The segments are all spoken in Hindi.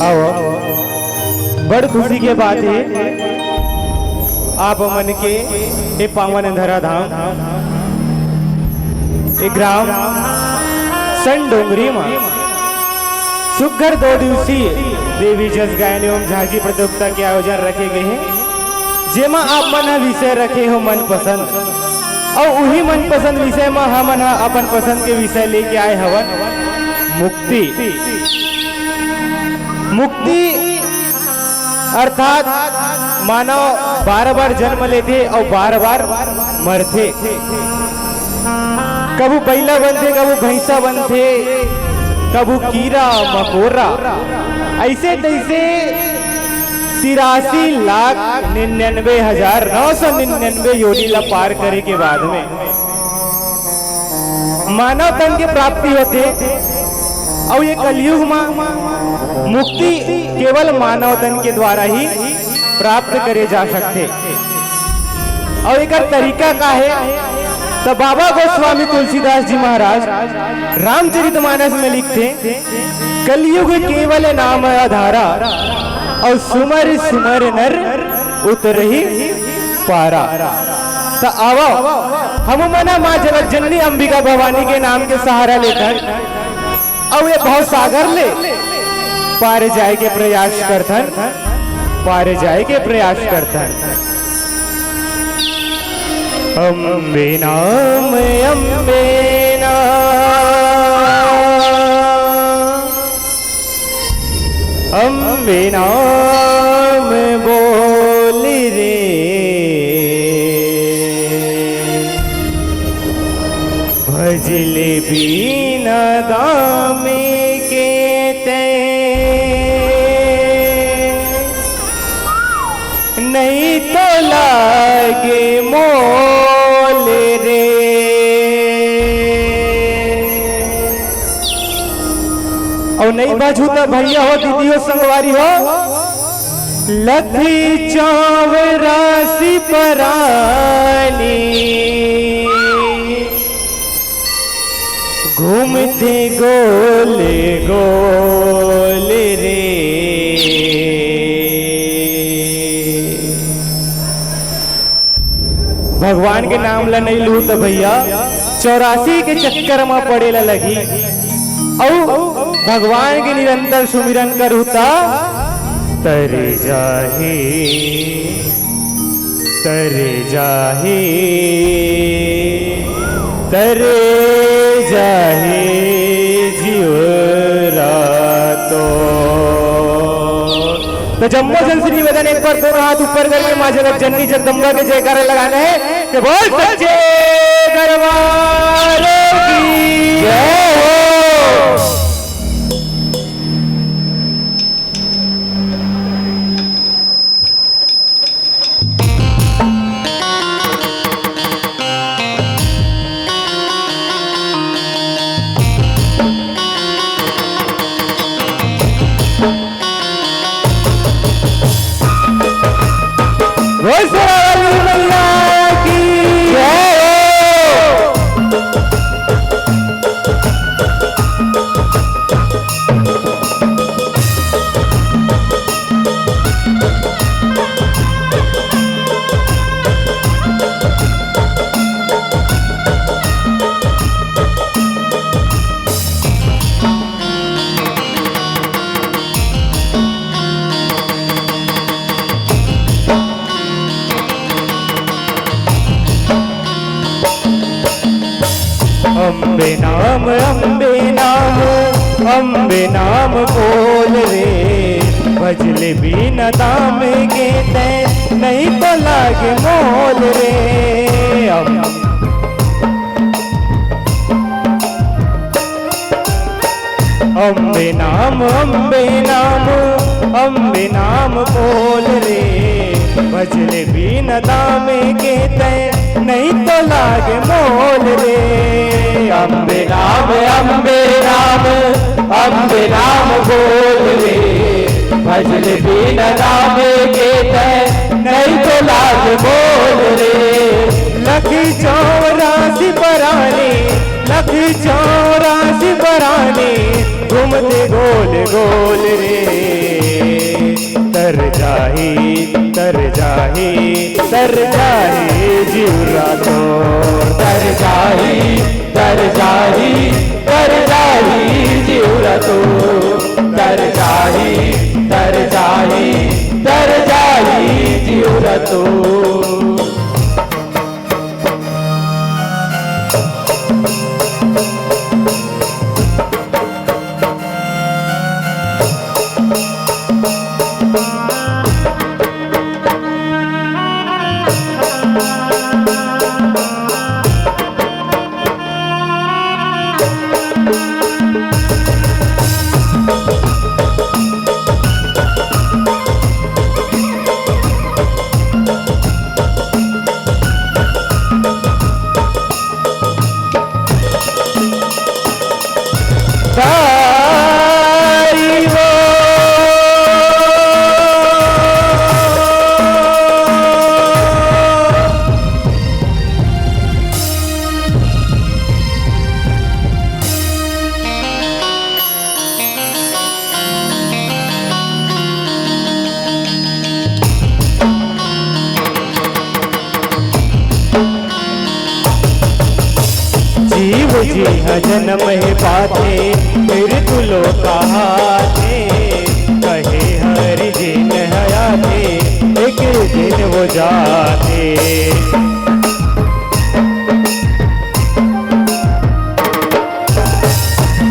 आओ बड़ खुशी के बात है आप मन के ये पावन धरा धाम ये ग्राम सन डोंगरी में सुघर 2 दिवसीय देवी जस गायन एवं झांकी प्रतियोगिता के आयोजन रखे गए हैं जेमा आप मन विषय रखे हो मन पसंद और वही मन पसंद विषय में हमन अपन पसंद के विषय लेके आए हवन मुक्ति मुक्ति अर्थात मानव बार जन्म लेते और बार मरते कबू बैला बनते कबू भैंसा बनते कबू कीड़ा मकोरा ऐसे तैसे 83,99,999 योनि ला पार करे के बाद में मानव तन के प्राप्ति होते और ये कलयुग में मुक्ति केवल मानव तन के द्वारा ही प्राप्त करे जा सकते और एक तरीका का है तो बाबा गोस्वामी तुलसीदास जी महाराज रामचरितमानस में लिखते कलयुग केवल नाम आधारा और सुमर सुमर नर उतरही पारा। तो आओ हम मना माँ जगत जननी अंबिका भवानी के नाम के सहारा लेकर और ये बहुत सागर ले पार जाए के प्रयास करथन पार जाए के प्रयास करथन। अम्बे नाम अम्बे अम्बे नाम बोल रे भजले बीना दामे के ते नहीं तो लागे मोल रे। और नहीं बाजू तो भैया हो दीदी हो संगवारी हो लखी चौरासी परानी घूमते गोल गोल रे। भगवान के नाम ला नहीं लू तो भैया 84 के चक्कर में पड़े ला लगी और भगवान के निरंतर सुमिरन करूता तरे जाहे तरे जाहे तरे जाहे जियो रातो। तो जम्मू जनश्री निवेदन एक बार दोनों हाथ ऊपर करके मां जगत जननी जगदम्बा के जयकारे लगाना है कि बोल सच्चे दरबार की जय हो। अम्बे नाम अम्बे नाम बोल रे भजले बिना दाम के ते नहीं तो लागे मोल रे। अम्बे नाम बोल रे भजले बिना दाम के ते नहीं तो लागे मोल रे। अम्बे नाम बोल रे भजले बिना दाम के ते नहीं तो लागे मोल रे। लखी 84 परानी घूमते गोल गोल रे। तर जाही जीवरा तो तर जाही जीवरा तो तर जाही जीवरा तो जी हाँ जन्म है पाते फिर तुलो कहाते कहे हर दिन हयाते एक दिन वो जाते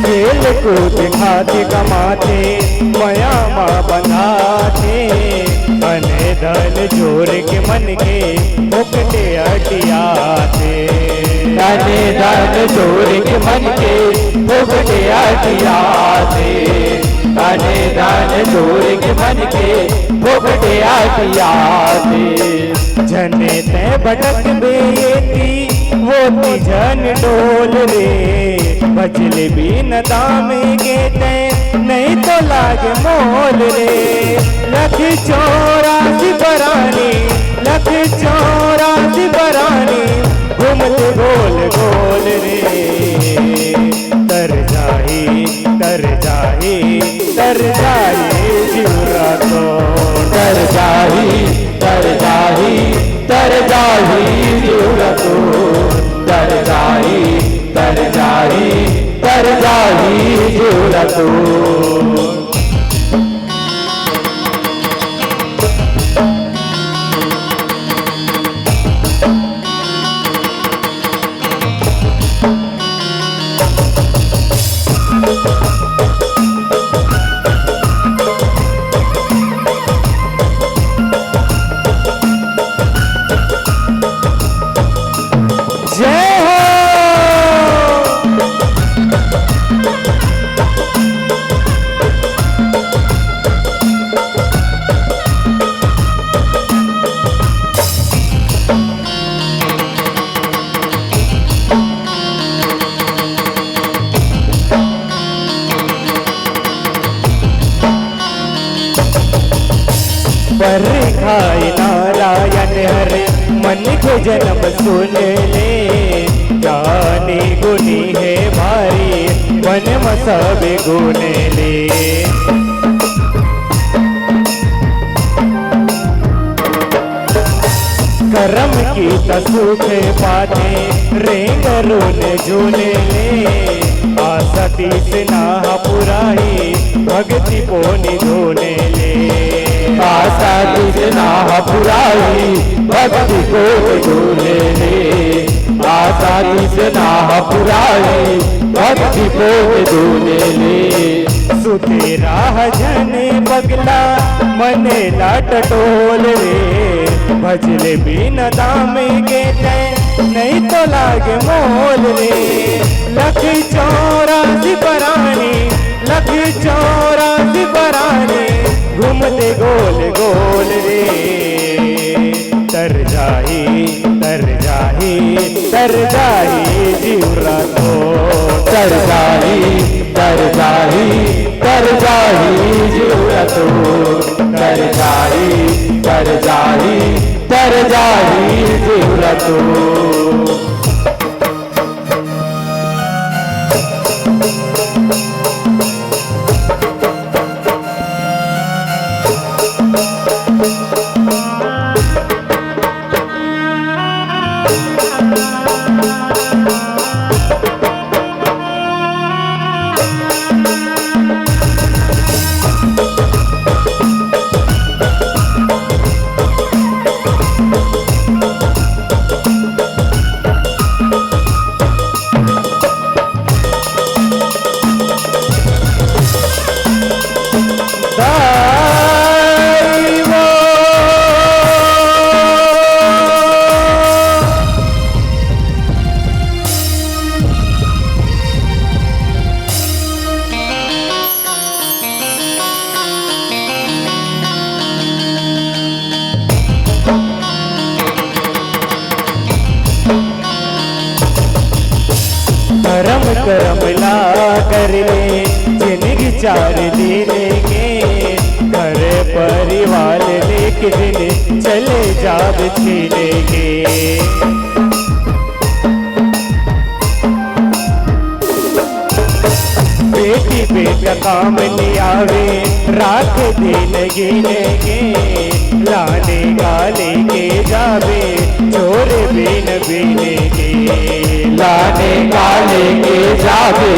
खेल कूद खाते कमाते माया माँ बनाते अने धन जोर के मन के मुकटे अटियाते अने धन जोर के मन के मुकटे अटियाते अने धन जोर के मन के मुकटे अटियाते जने ते भटक बेटी वो ती जन डोल रे बजले भी न दामे के ते नहीं तो लागे मोल रे लख चौरासी बरानी लख चौरासी बरानी घूमते गोल गोल रे तर जाही जीवरा तो तर जाही जीवरा तो तर जाही जीवरा तो जय हो पर खाई नारायण हरे मन के जन्म सुन ले ज्ञानी गुनी है भारी मन सब गुण ले करम की तसुख पाते रेंग रोन झूले ले आशा तीस नाह पुराई भक्ति पोनी धोने ले आशा तुझना पुराई भक्ति को झूले ले आशा तुझना पुराई भक्ति को झूले ले सुते राह जने बगला मने लाट टोल रे भजले बिन दामे के तय नहीं तो लागे मोल रे लख चौरासी बरानी लख चौरासी बरानी घूमते गोल गोल रे तर जाही जीवरा तो तर जाही जीवरा तो तर जाही जीवरा तो करम ला कर ले जिंदगी 4 दिन के, घर परिवार लेके दिन चले जाब छीनेंगे। बेटी बेटा काम नहीं आवे रात दिन गिनेंगे, लाने गाले के जावे चोर बिन बिनेंगे। लाने गाले के जावे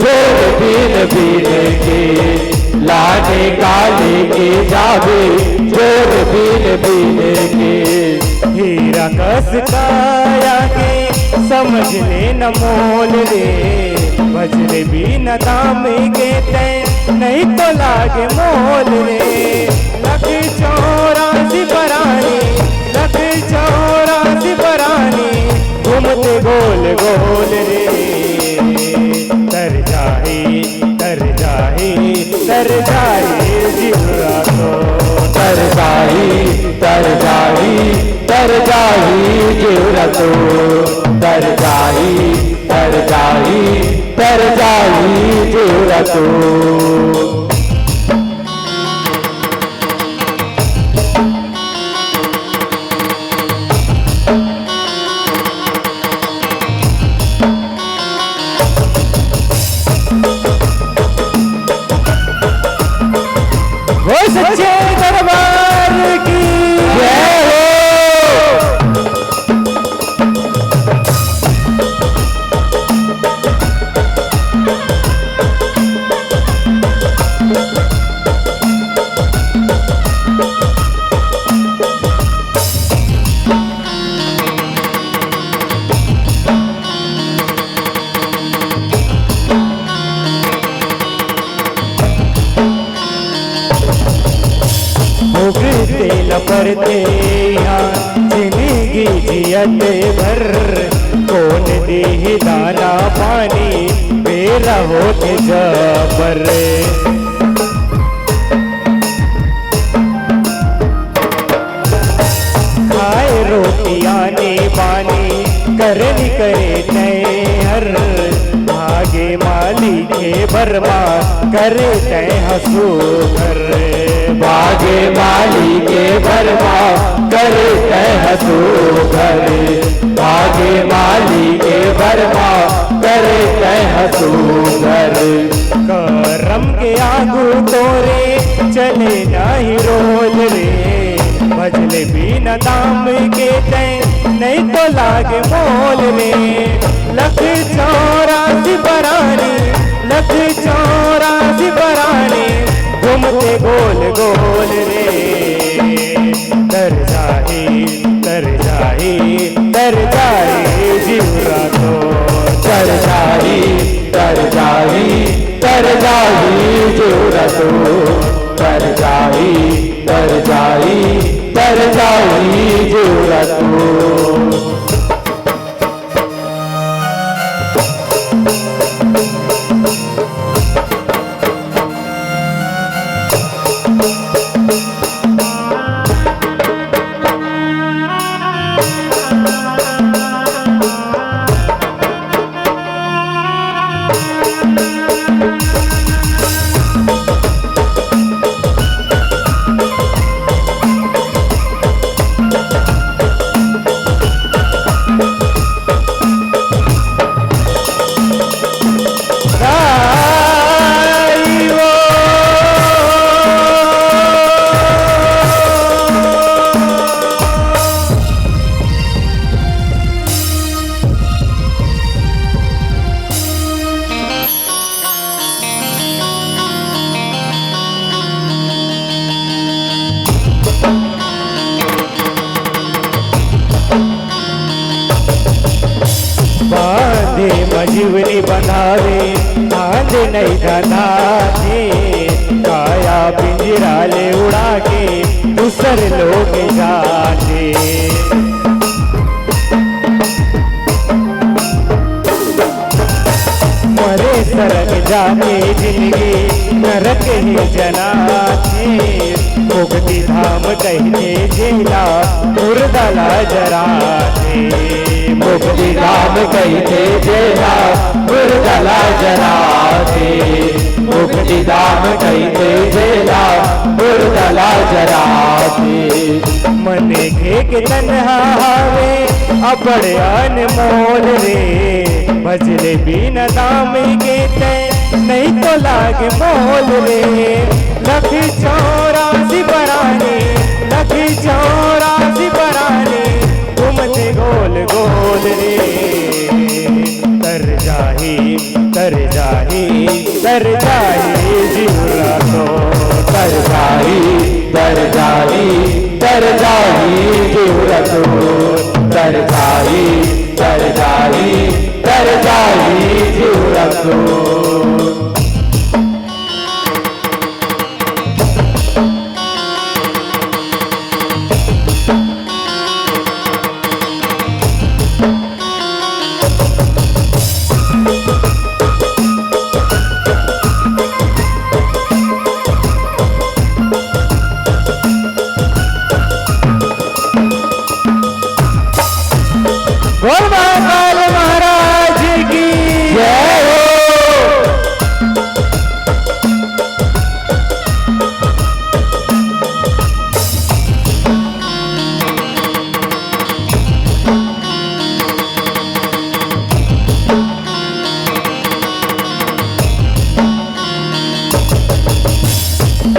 चोर बिन बिनेंगे, लाने गाले के जावे चोर बिन बिनेंगे। हीरा कस काया के समझने न मोल रे, बजरे भी न दाम के तय नहीं तो लागे मोल रे। लख 84 परानी, लख 84 परानी घूमते गोल गोल रे। तर जाए तर जाए तर जाए जीवरा तो, तर जाई तर जाई तर जाई जीवरा तो, तर जाई तर जाई तर जाई जीवरा तो। वो सच्चे दरबार की जय हो। भोगते न पड़ते यहाँ जिंदगी जियत भर, कौन दे दाना पानी मेरा होते जबर। खाए रोटियां ने बानी करनी करे तय हर, भागे माली के बर्मा करे तय हंसू घर। भागे माली के बर्मा करे तय हंसू घर, भागे माली के बर्मा करे तय हंसू घर। करम के आगू तोरे चले नाही रोल रे, भजले भी न दाम के तय नहीं तो लागे मोल रे। लख 84 परानी, लख 84 परानी घूमते गोल गोल रे। तर जाए तर जाए तर जाए जीवरा तो, तर जाई तर जाई तर जाई जीवरा तो, तर जाई तर जाई तर जाई जीवरा तो। बांधे मजीवनी बंधावे बांध नहीं धंधाते, काया पिंजरा ले उड़ा के दूसर लोग जाते। मरे सरग जाके जिंदगी नरक ही जनाते, मुक्ति धाम कहते जिला मुर्दला जराते, मुक्ति धाम कहते जेला मुर्दला जराते, मुक्ति धाम कहते जेला मुर्दला जराते। मन के तन्हा हावे अपड़े अनमोल रे, भजले बिना दाम के तय नहीं तो लागे मोल रे। लखी 84 बराने, लखी 84 बराने, घूमते गोल गोल रे। तर जाही तर जाही तर जाही जीवरा तो, तर जाही तर जाही तर जाही जीवरा तो, तर जाही तर जाही तर जाही जीवरा तो। बोल महाकाल महाराज की जय हो।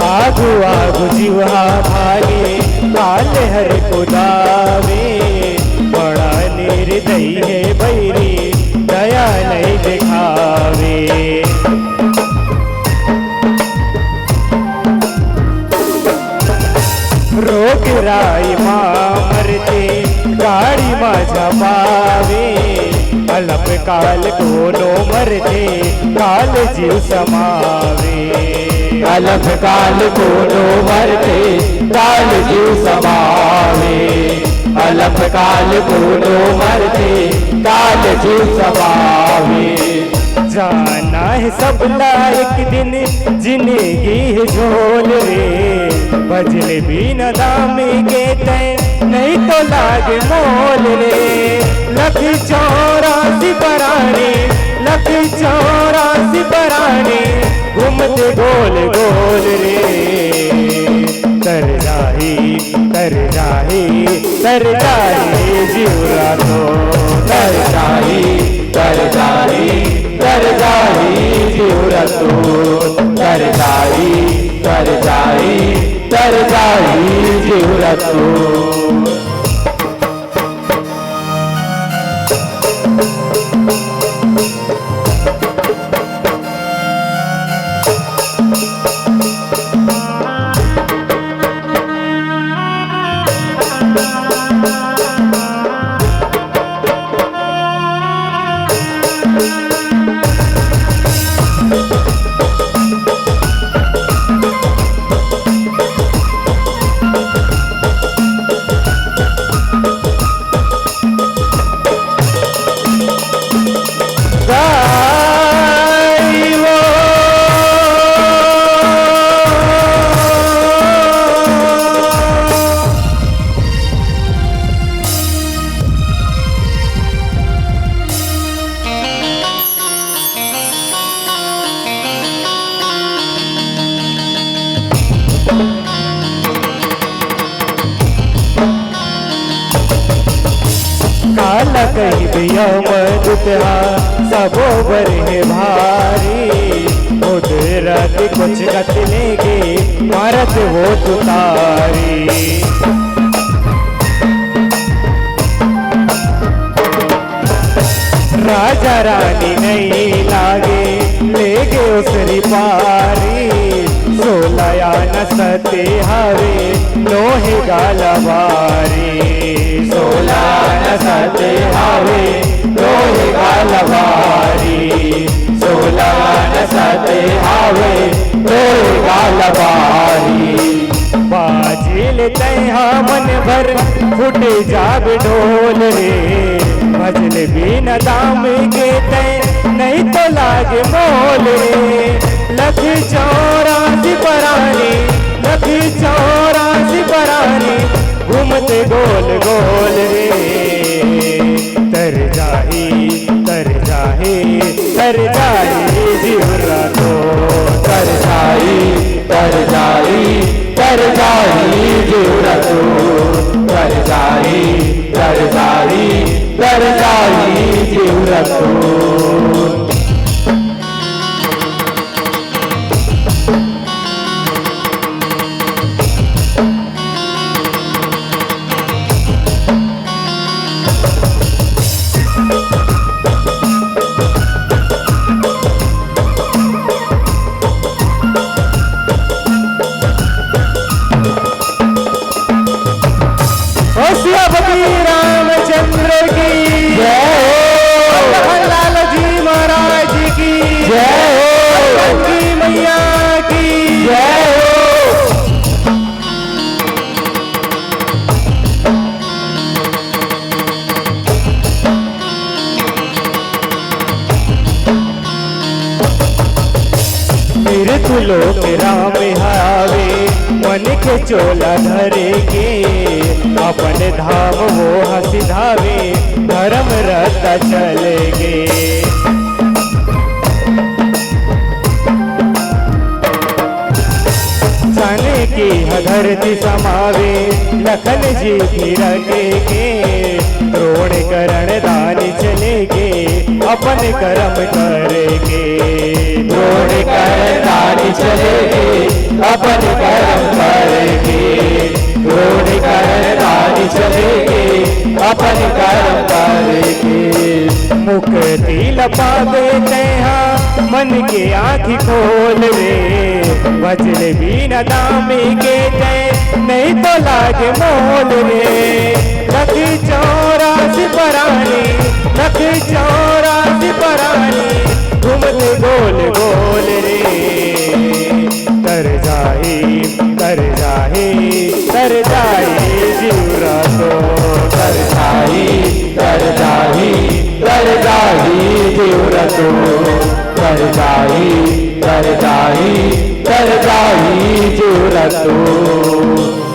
आगु आगु जीवा भागे काल हर को दावे, बड़ा निर्दयी है बैरी दया नहीं दिखावे। रोग राई माँ मरते गाड़ी माँ झपावे, अलप काल कोनो मरते काल जीव समावे। अलफ काल कोनो मरते काल जीव समावे, अलफ काल कोनो मरते काल जीव समावे। जाना है सब एक दिन जिंदगी है झोल रे, बजले बिना दाम के तय नहीं तो लागे मोल रे। लखी 84 बराने, लखी 84 बराने, घूमते गोल गोल रे। तर जाही तर जाही तर जाही जीवरा तो, तर जाही तर जाही तर जाही जीवरा तो, तर जाही तर जाही तर जाही जीवरा तो। काला कही दिया मधुतहा सबोबर है भारी, उधरत कुछ गत लेगे मारत वो तुतारी। राजा रानी नहीं लागे लेगे उसरी पारी, 16 न सते हावे लोहे गालवारी। 16 न सते हावे लोहे गालवारी, 16 न सते हावे लोहे गालवारी। बाजिल तैहा मन भर फुटे जाग ढोल रे, भजल बिना दाम के तय नहीं तो लागे मोल रे। लख 84 परानी, लख 84 परानी, घूमते गोल गोल रे। तर जाही तर जाही तर जाही जीवरा तो, तर जाई तर जाई तर जाई जीवरा तू, तर जाई तर जाई तर जाई जीवरा तू। सियापति रामचंद्र की जय हो, लाल जी महाराज की जय हो, की मैया की जय हो। मृत्युलो के राम हावे, मन के चोला धरे के, अपन धाम वो हसी धावे, धर्म रत चले गे। जाने की धरती समावे, लखन जी भी रखे के, द्रोण करण दानी चले गे, अपन कर्म करेगे। द्रोण करण दानी चलेगे, अपन कर्म करेंगे। द्रोण करण दानी चलेगे, अपन कर्म करेंगे। मुक्ति लपा देते हैं मन के आँखी खोल रे। वज्र भी न दामी के जय, नहीं तो लागे मोल रे। लख 84 परानी, लख 84 परानी, घूमते गोल गोल रे। तर जाही तर जाही तर जाही जीवरा तो, तर जाई तर जाई तर जाई जीवरा तू, तर जाई तर जाई तर जाई जीवरा तू।